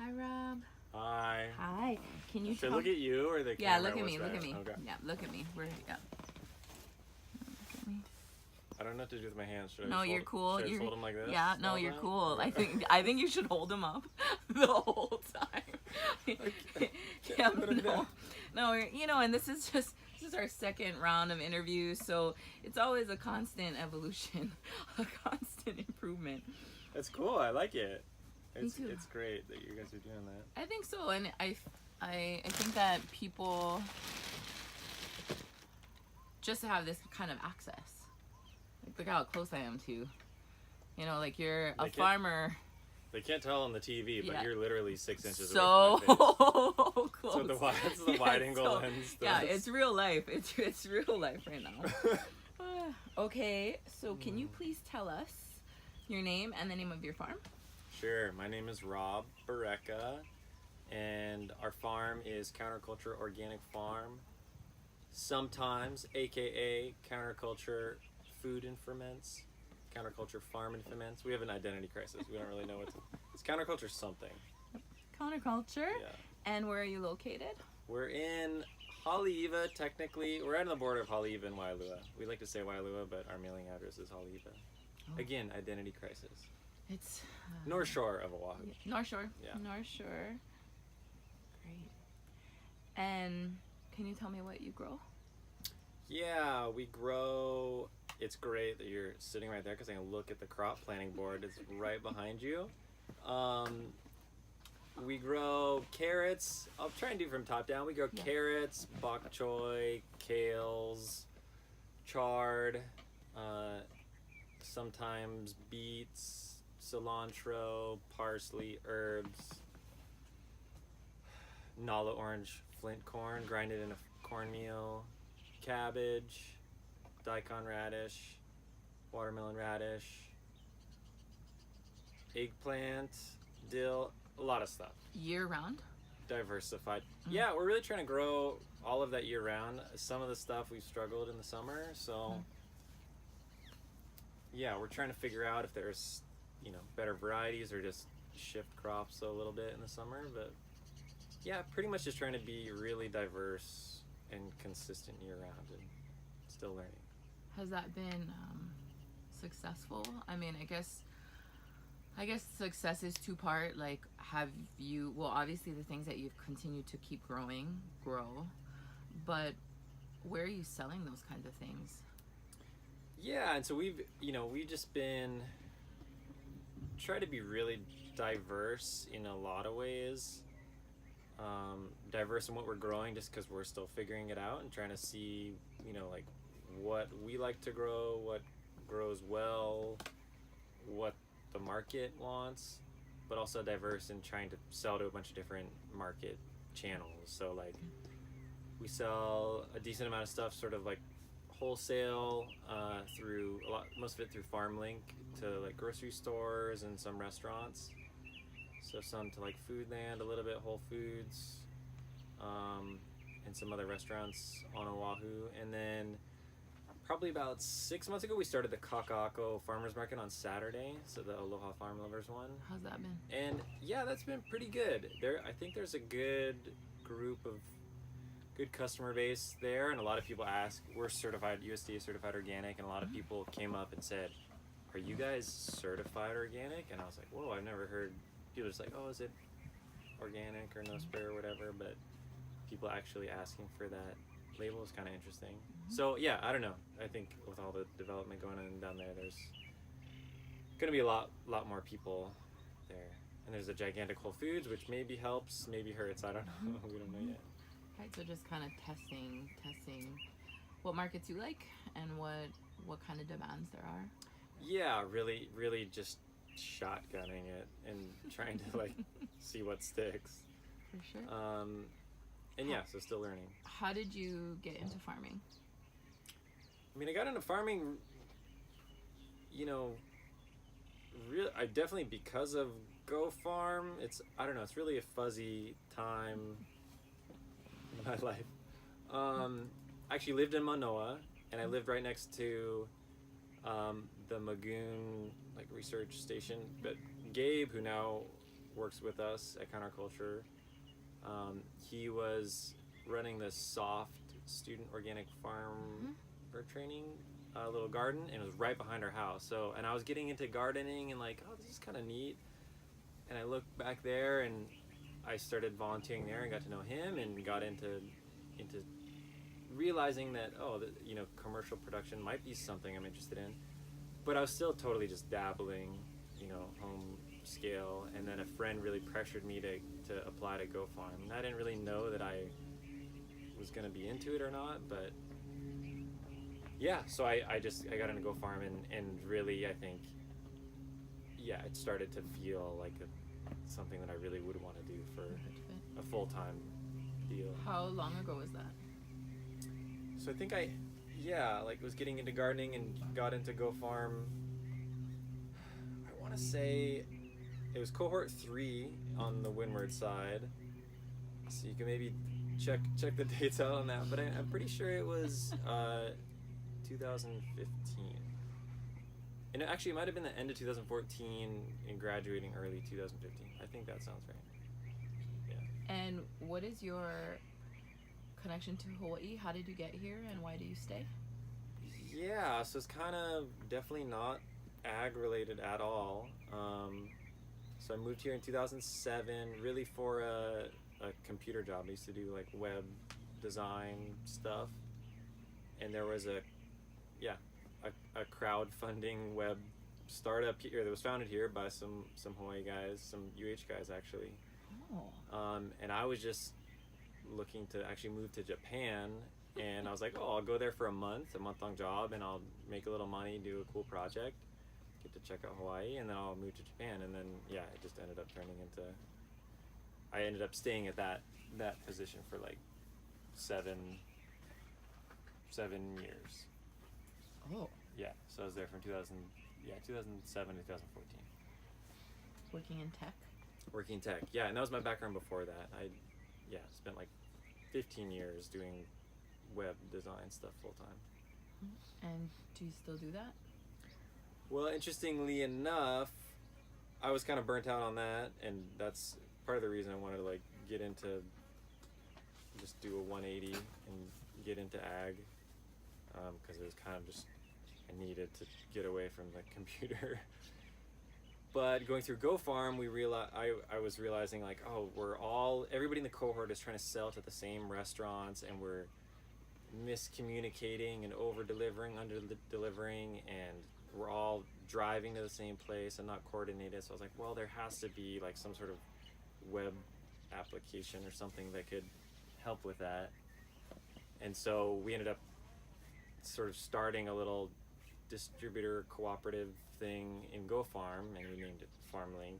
Hi, Rob. Hi. Hi. Can you Should I look at you or the Yeah, camera? look at me. What's Look at better? me. Okay. Yeah, look at me. Look at me. I don't know what to do with my hands. Should I No, just you're hold, cool. Should I just You're hold them like this? Yeah, no, all you're the time? cool. Okay. I think you should hold them up the whole time. Yeah, Put 'em down. no, you know, and this is our second round of interviews, so it's always a constant evolution, a constant improvement. That's cool. I like it. Me too. It's great that you guys are doing that. I think so, and I think that people just have this kind of access. Like, look how close I am to you. You know, like you're a farmer. They can't tell on the TV, but Yeah. you're literally 6 inches So away from my face. close. So it's the wide angle so- lens. Yeah, it's real life. It's real life right now. Okay, so can you please tell us your name and the name of your farm? Sure. My name is Rob Barreca, and our farm is Counterculture Organic Farm, sometimes AKA Counterculture Food and Ferments, Counterculture Farm and Ferments. We have an identity crisis. We don't really know it's Counterculture something. Counterculture. Yeah. And where are you located? We're in Haleiwa, technically. We're right on the border of Haleiwa and Waialua. We like to say Waialua, but our mailing address is Haleiwa. Oh. Again, identity crisis. It's North Shore of Oahu. North Shore. Yeah. North Shore. Great. And can you tell me what you grow? Yeah, we grow. It's great that you're sitting right there because I can look at the crop planting board. It's right behind you. We grow carrots. I'll try and do from top down. We grow carrots, bok choy, kales, chard, sometimes beets, cilantro, parsley, herbs, nala orange, flint corn, grind it in a cornmeal, cabbage, daikon radish, watermelon radish, eggplant, dill, a lot of stuff. Year round? Diversified. Yeah, we're really trying to grow all of that year round. Some of the stuff we've struggled in the summer, so yeah, we're trying to figure out if there's, better varieties or just shift crops a little bit in the summer, but yeah, pretty much just trying to be really diverse and consistent year round and still learning. Has that been successful? I mean, I guess success is two-part. Like, obviously the things that you've continued to keep growing, grow, but where are you selling those kinds of things? Yeah, and so we've just been try to be really diverse in a lot of ways. Diverse in what we're growing just because we're still figuring it out and trying to see, like what we like to grow, what grows well, what the market wants, but also diverse in trying to sell to a bunch of different market channels. So like we sell a decent amount of stuff sort of like wholesale through most of it through FarmLink to like grocery stores and some restaurants. So some to like Foodland, a little bit Whole Foods, and some other restaurants on Oahu. And then probably about 6 months ago, we started the Kaka'ako Farmers Market on Saturday, so the Aloha Farm Lovers one. How's that been? And yeah, that's been pretty good. I think there's a good group of good customer base there, and a lot of people ask. We're certified, USDA certified organic, and a lot of people came up and said, "Are you guys certified organic?" And I was like, "Whoa, I've never heard." People are just like, "Oh, is it organic or no spray or whatever?" But people actually asking for that label is kind of interesting. So yeah, I don't know. I think with all the development going on down there, there's gonna be a lot more people there. And there's a gigantic Whole Foods, which maybe helps, maybe hurts. I don't know. We don't know yet. Right, so just kind of testing what markets you like and what kind of demands there are. Yeah, really just shotgunning it and trying to like see what sticks. For sure. And yeah, so still learning. How did you get into farming? I mean, I got into farming, I definitely because of Go Farm. It's really a fuzzy time in my life. I actually lived in Manoa, and I lived right next to the Magoon research station. But Gabe, who now works with us at Counterculture. He was running the soft student organic farm or training little garden, and it was right behind our house. So, and I was getting into gardening and like, oh, this is kind of neat. And I looked back there, and I started volunteering there and got to know him, and got into realizing that commercial production might be something I'm interested in. But I was still totally just dabbling, home scale. And then a friend really pressured me to apply to Go Farm. And I didn't really know that I was going to be into it or not, but yeah, so I got into Go Farm, and really I think, it started to feel like something that I really would want to do for a full-time deal. How long ago was that? So I think was getting into gardening and got into Go Farm. I want to say it was Cohort 3 on the Windward side. So you can maybe check the dates out on that, but I'm pretty sure it was 2015. And actually, it might have been the end of 2014 and graduating early 2015. I think that sounds right. Yeah. And what is your connection to Hawaii? How did you get here, and why do you stay? Yeah, so it's kind of definitely not ag related at all. So I moved here in 2007, really for a computer job. I used to do like web design stuff, and there was a crowdfunding web startup here that was founded here by some Hawaii guys, some UH guys actually. Oh. And I was just looking to actually move to Japan, and I was like, I'll go there for a month-long job, and I'll make a little money, do a cool project, get to check out Hawaii, and then I'll move to Japan. And then it just ended up turning into, I ended up staying at that position for like seven years. Oh. Yeah, so I was there from 2007 to 2014. Working in tech? Working in tech, yeah, and that was my background before that. I spent like 15 years doing web design stuff full time. And do you still do that? Well, interestingly enough, I was kind of burnt out on that, and that's part of the reason I wanted to like get into, just do a 180 and get into ag, because it was kind of just, I needed to get away from the computer. But going through Go Farm, I was realizing like, everybody in the cohort is trying to sell to the same restaurants, and we're miscommunicating and over-delivering, under-delivering, and we're all driving to the same place and not coordinated. So I was like, well, there has to be like some sort of web application or something that could help with that. And so we ended up sort of starting a little distributor cooperative thing in Go Farm, and we named it FarmLink,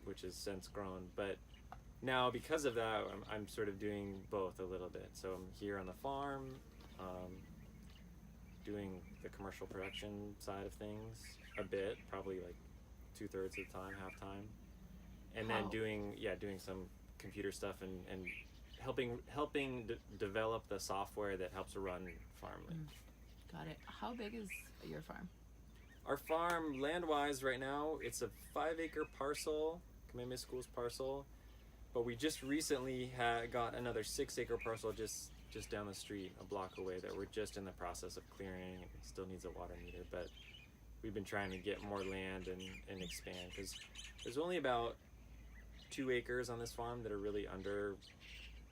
which has since grown. But now, because of that, I'm sort of doing both a little bit. So I'm here on the farm, doing the commercial production side of things a bit, probably like 2/3 of the time, half time, and then doing some computer stuff and helping develop the software that helps run FarmLink. Got it. How big is your farm? Our farm, land-wise, right now, it's a 5-acre parcel, Kamehameha School's parcel, but we just recently got another 6-acre parcel just down the street, a block away, that we're just in the process of clearing. It still needs a water meter, but we've been trying to get more land and expand, because there's only about 2 acres on this farm that are really under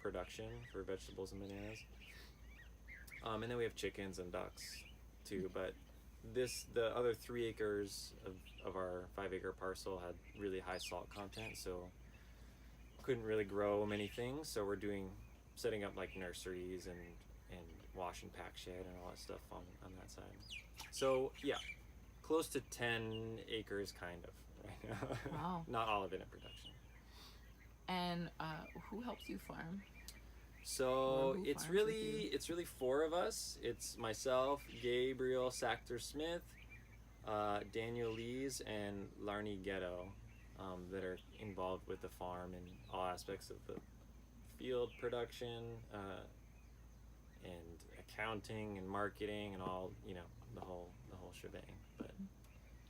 production for vegetables and bananas. And then we have chickens and ducks too, but the other 3 acres of our 5-acre parcel had really high salt content, so couldn't really grow many things. So we're setting up like nurseries and wash and pack shed and all that stuff on that side. So yeah, close to 10 acres kind of right now. Wow. Not all of it in production. And who helps you farm? So it's really 4 of us. It's myself, Gabriel Sachter-Smith, Daniel Lees, and Larnie Ghetto, that are involved with the farm and all aspects of the field production, and accounting and marketing and all, the whole shebang. But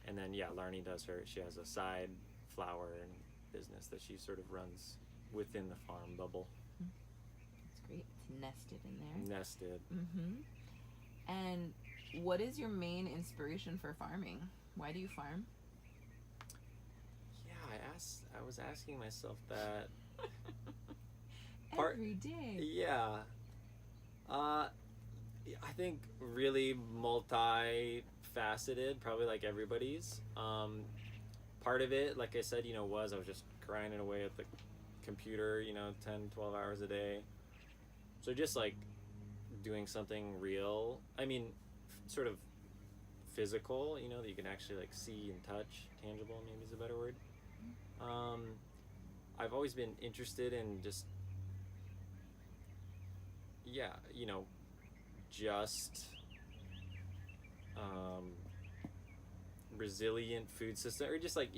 and then Larnie she has a side flower and business that she sort of runs within the farm bubble. That's great. It's nested in there. Nested. And what is your main inspiration for farming? Why do you farm? Yeah, I was asking myself that every day. Yeah. I think really multi-faceted, probably like everybody's. Part of it, like I said, was I was just grinding away at the computer, 10, 12 hours a day. So just like doing something real. I mean, sort of physical, that you can actually like see and touch. Tangible, maybe is a better word. I've always been interested in just, just resilient food system, or just like,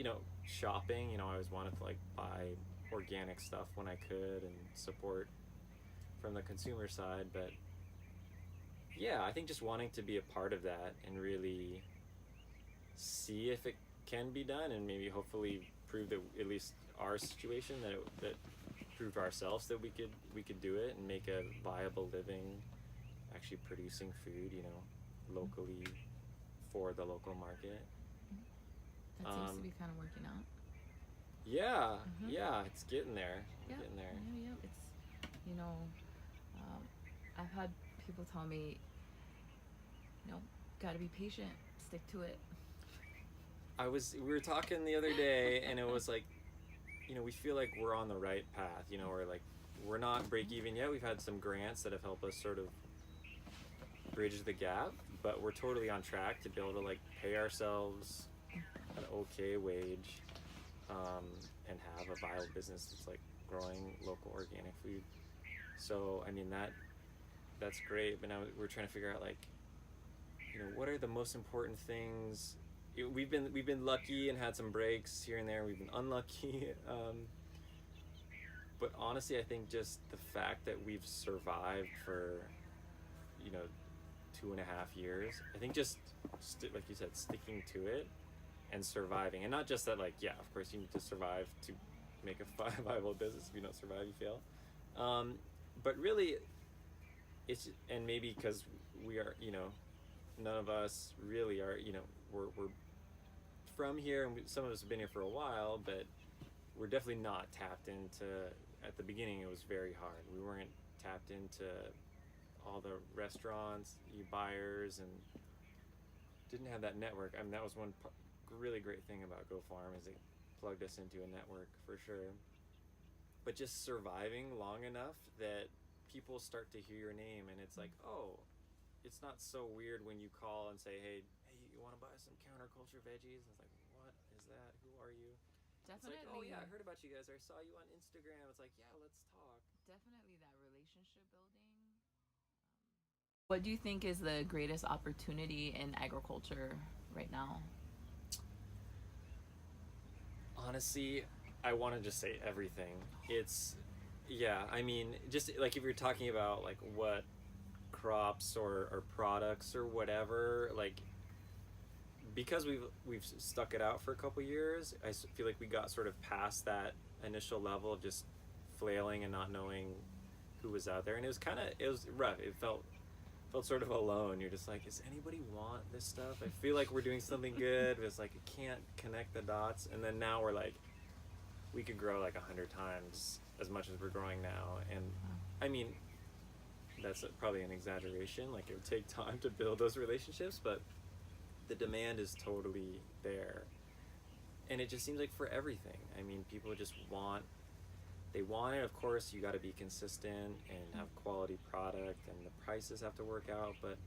shopping. I always wanted to like buy organic stuff when I could and support from the consumer side. But yeah, I think just wanting to be a part of that and really see if it can be done, and maybe hopefully prove that at least our situation that prove to ourselves that we could do it and make a viable living actually producing food, locally for the local market. That seems to be kind of working out. Yeah, it's getting there. Getting there. Yeah, it's, I've had people tell me, gotta be patient, stick to it. We were talking the other day, and it was like, we feel like we're on the right path. We're not break even yet. We've had some grants that have helped us sort of bridge the gap, but we're totally on track to be able to like pay ourselves an okay wage, and have a viable business that's like growing local organic food. So I mean that's great, but now we're trying to figure out like, what are the most important things. We've been lucky and had some breaks here and there. We've been unlucky, but honestly, I think just the fact that we've survived for 2.5 years. I think just like you said, sticking to it and surviving, and not just that. Like, yeah, of course you need to survive to make a viable business. If you don't survive, you fail. But really, it's, and maybe because we are, none of us really are, we're from here, and some of us have been here for a while, but we're definitely not tapped into. At the beginning, it was very hard. We weren't tapped into all the restaurants, buyers, and didn't have that network. I mean, that was one really great thing about Go Farm, is it plugged us into a network for sure. But just surviving long enough that people start to hear your name, and it's like, oh, it's not so weird when you call and say, hey, you want to buy some counterculture veggies? And it's like, what is that? Who are you? Definitely. It's like, oh yeah, I heard about you guys, or I saw you on Instagram. It's like, yeah, let's talk. Definitely that relationship building. What do you think is the greatest opportunity in agriculture right now? Honestly, I want to just say everything. It's, I mean, just like if you're talking about like what crops or products or whatever, like, because we've stuck it out for a couple years, I feel like we got sort of past that initial level of just flailing and not knowing who was out there, and it was rough. It felt sort of alone. You're just like, does anybody want this stuff? I feel like we're doing something good, but it's like I can't connect the dots. And then now we're like, we could grow like 100 times as much as we're growing now. And I mean, that's probably an exaggeration. Like, it would take time to build those relationships, but the demand is totally there. And it just seems like for everything. I mean, people just want it. Of course, you got to be consistent and have quality product, and the prices have to work out. But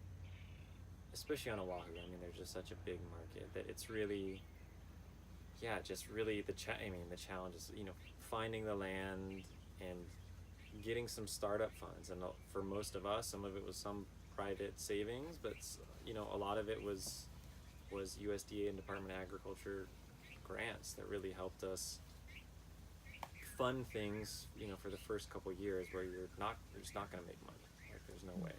especially on Oahu, I mean, there's just such a big market that it's really, just really the challenge is, finding the land and getting some startup funds. And for most of us, some of it was some private savings, but a lot of it was USDA and Department of Agriculture grants that really helped us fund things, for the first couple years where you're just not going to make money. Like, there's no way.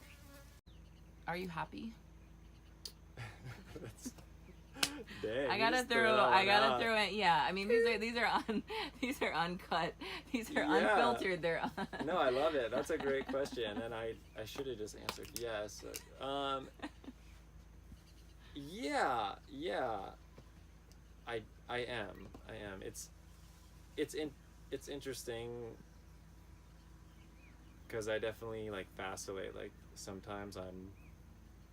Are you happy? Dang, I you gotta just threw that one out. throw it. Yeah, I mean these are uncut. These are Yeah. unfiltered. They're No, I love it. That's a great question, and I should have just answered yes. Yeah, yeah. I am. It's interesting because I definitely like vacillate. Like sometimes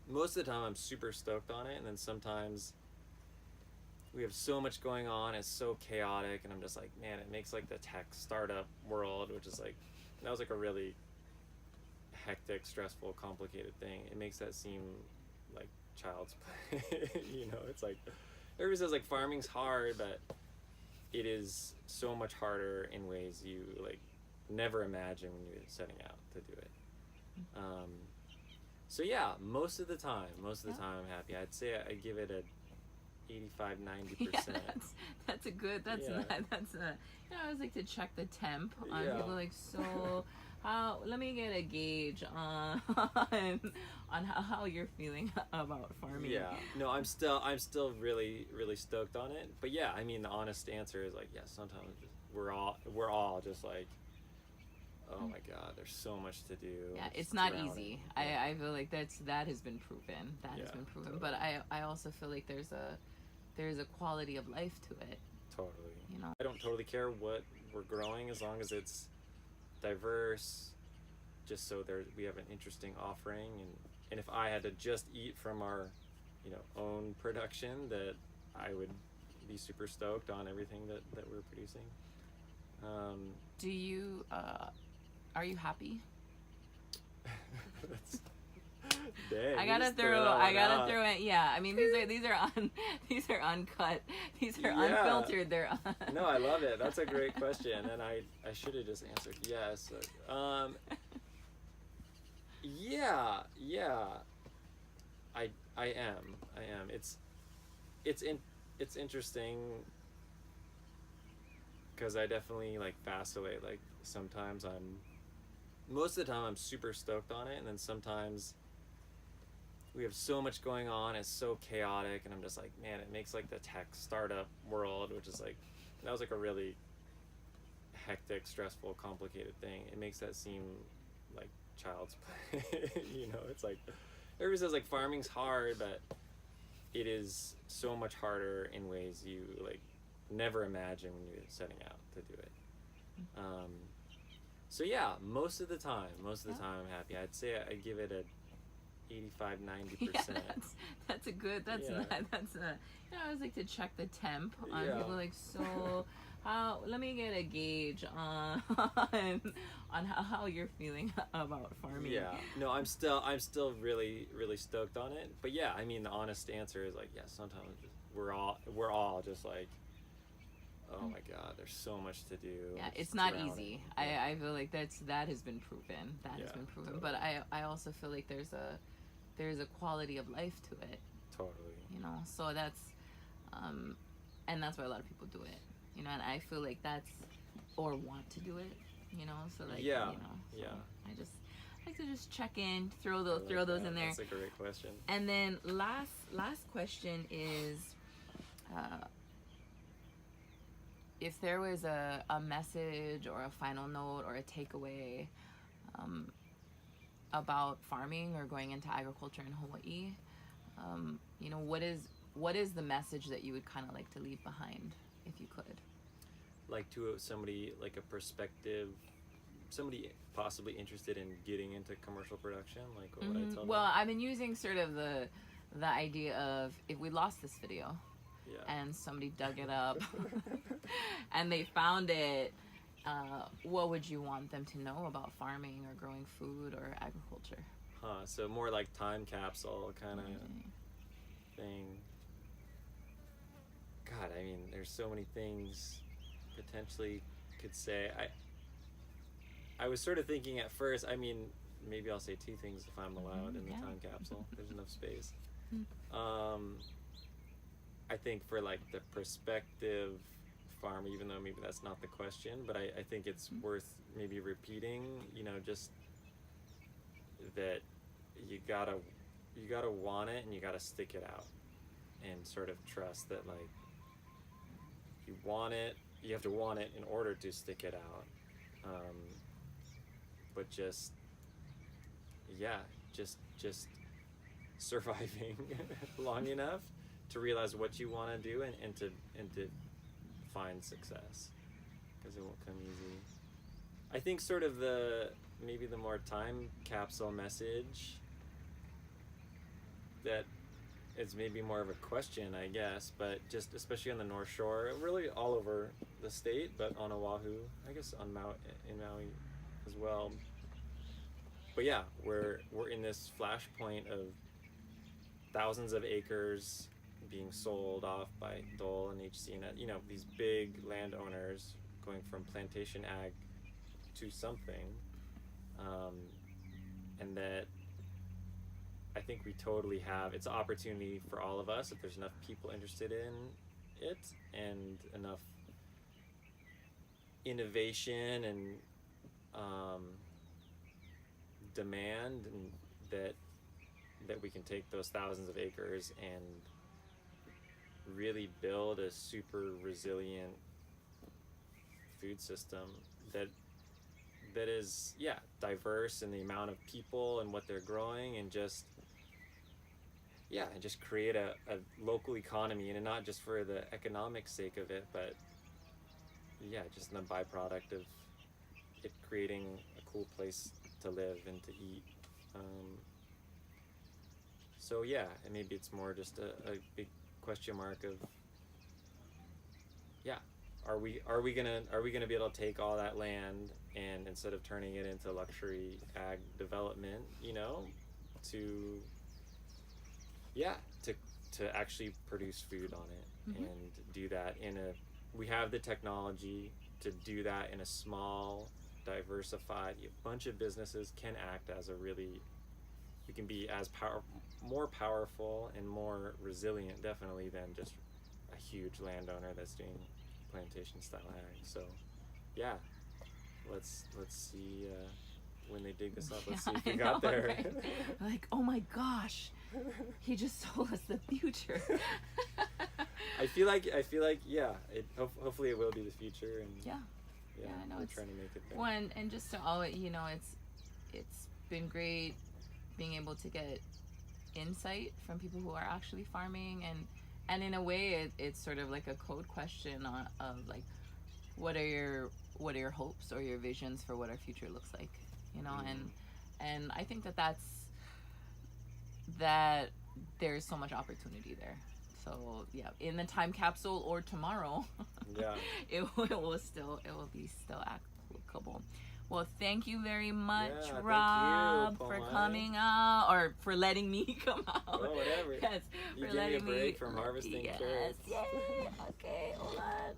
most of the time I'm super stoked on it, and then sometimes we have so much going on, it's so chaotic, and I'm just like, man, it makes like the tech startup world, which is like, that was like a really hectic, stressful, complicated thing. It makes that seem like child's play. It's like, everybody says like farming's hard, but it is so much harder in ways you like never imagine when you're setting out to do it. So yeah, most of the time I'm happy. I'd say I give it a 85-90%. Yeah, that's a good. That's Yeah. not. That's a. I always like to check the temp on Yeah. people. Like, so, let me get a gauge on how you're feeling about farming. Yeah. No, I'm still really stoked on it. But yeah, I mean, the honest answer is like, yeah, sometimes we're all just like, oh my god, there's so much to do. Yeah, it's just not drowning. easy. Yeah. I feel like that has been proven. Totally. But I also feel like there's a quality of life to it. Totally. You know. I don't totally care what we're growing as long as it's diverse, just so we have an interesting offering, and if I had to just eat from our own production, that I would be super stoked on everything that we're producing. Do you are you happy? That's, dang, I you gotta just threw that one out. throw it. Yeah, I mean these are uncut. These are Yeah. unfiltered. They're No, I love it. That's a great question, and I should have just answered yes. Yeah. I am. It's interesting because I definitely like vacillate. Like sometimes most of the time I'm super stoked on it, and then sometimes we have so much going on, it's so chaotic, and I'm just like, man, it makes like the tech startup world, which is like, that was like a really hectic, stressful, complicated thing. It makes that seem like child's play. It's like, everybody says like farming's hard, but it is so much harder in ways you like never imagine when you're setting out to do it. So yeah, most of the time I'm happy. I'd say I give it a 85-90%. Yeah, that's a good. That's Yeah. not. That's a. I always like to check the temp on Yeah. people. Like, so, let me get a gauge on how you're feeling about farming. Yeah. No, I'm still really stoked on it. But yeah, I mean, the honest answer is like, yeah, sometimes we're all just like, oh my god, there's so much to do. Yeah, just it's not drowning. easy. Yeah. I feel like that has been proven. Totally. But I also feel like there's a quality of life to it. Totally. So that's and that's why a lot of people do it. And I feel like that's, or want to do it. So like Yeah. So Yeah. I just like to just check in, throw those in there. That's a great question. And then last question is, if there was a message or a final note or a takeaway about farming or going into agriculture in Hawaii, what is the message that you would kind of like to leave behind, if you could? Like to somebody, like a perspective, somebody possibly interested in getting into commercial production, like what would I tell them? Well, I've been using sort of the idea of, if we lost this video, Yeah. and somebody dug it up and they found it, what would you want them to know about farming or growing food or agriculture? So more like time capsule kind of thing. God, I mean, there's so many things potentially could say. I was sort of thinking at first, I mean, maybe I'll say two things if I'm allowed in the time capsule. There's enough space. I think for like the prospective farmer, even though maybe that's not the question, but I think it's worth maybe repeating, just that you gotta want it and you gotta stick it out. and sort of trust that like you want it, you have to want it in order to stick it out. But just surviving long enough to realize what you want to do and to find success, because it won't come easy. I think sort of maybe the more time capsule message, that it's maybe more of a question, I guess, but just especially on the North Shore, really all over the state, but on Oahu, I guess in Maui as well. But yeah, we're in this flashpoint of thousands of acres being sold off by Dole and HC, and these big landowners going from plantation ag to something, and that I think we totally have, it's an opportunity for all of us if there's enough people interested in it and enough innovation and demand, and that we can take those thousands of acres and really build a super resilient food system that is diverse in the amount of people and what they're growing, and just create a local economy, and not just for the economic sake of it, but just in the byproduct of it creating a cool place to live and to eat. So and maybe it's more just a big question mark of are we gonna be able to take all that land, and instead of turning it into luxury ag development, to actually produce food on it, Mm-hmm. and do that we have the technology to do that in a small, diversified, a bunch of businesses can act as we can be as more powerful and more resilient, definitely, than just a huge landowner that's doing plantation style ag. So let's see when they dig this up. Let's see if we got there. Right? Like, oh my gosh, he just told us the future. I feel like hopefully it will be the future, and I know we're it's trying to make it there. one, and just to all it's been great being able to get insight from people who are actually farming, and in a way it's sort of like a code question of like, what are your hopes or your visions for what our future looks like, and I think that there's so much opportunity there. So in the time capsule or tomorrow, it will be still applicable. Well, thank you very much, Rob, for coming out, or for letting me come out. Oh, whatever. Yes, you for give me a letting break from harvesting carrots. Yes, yay. Okay, hold on.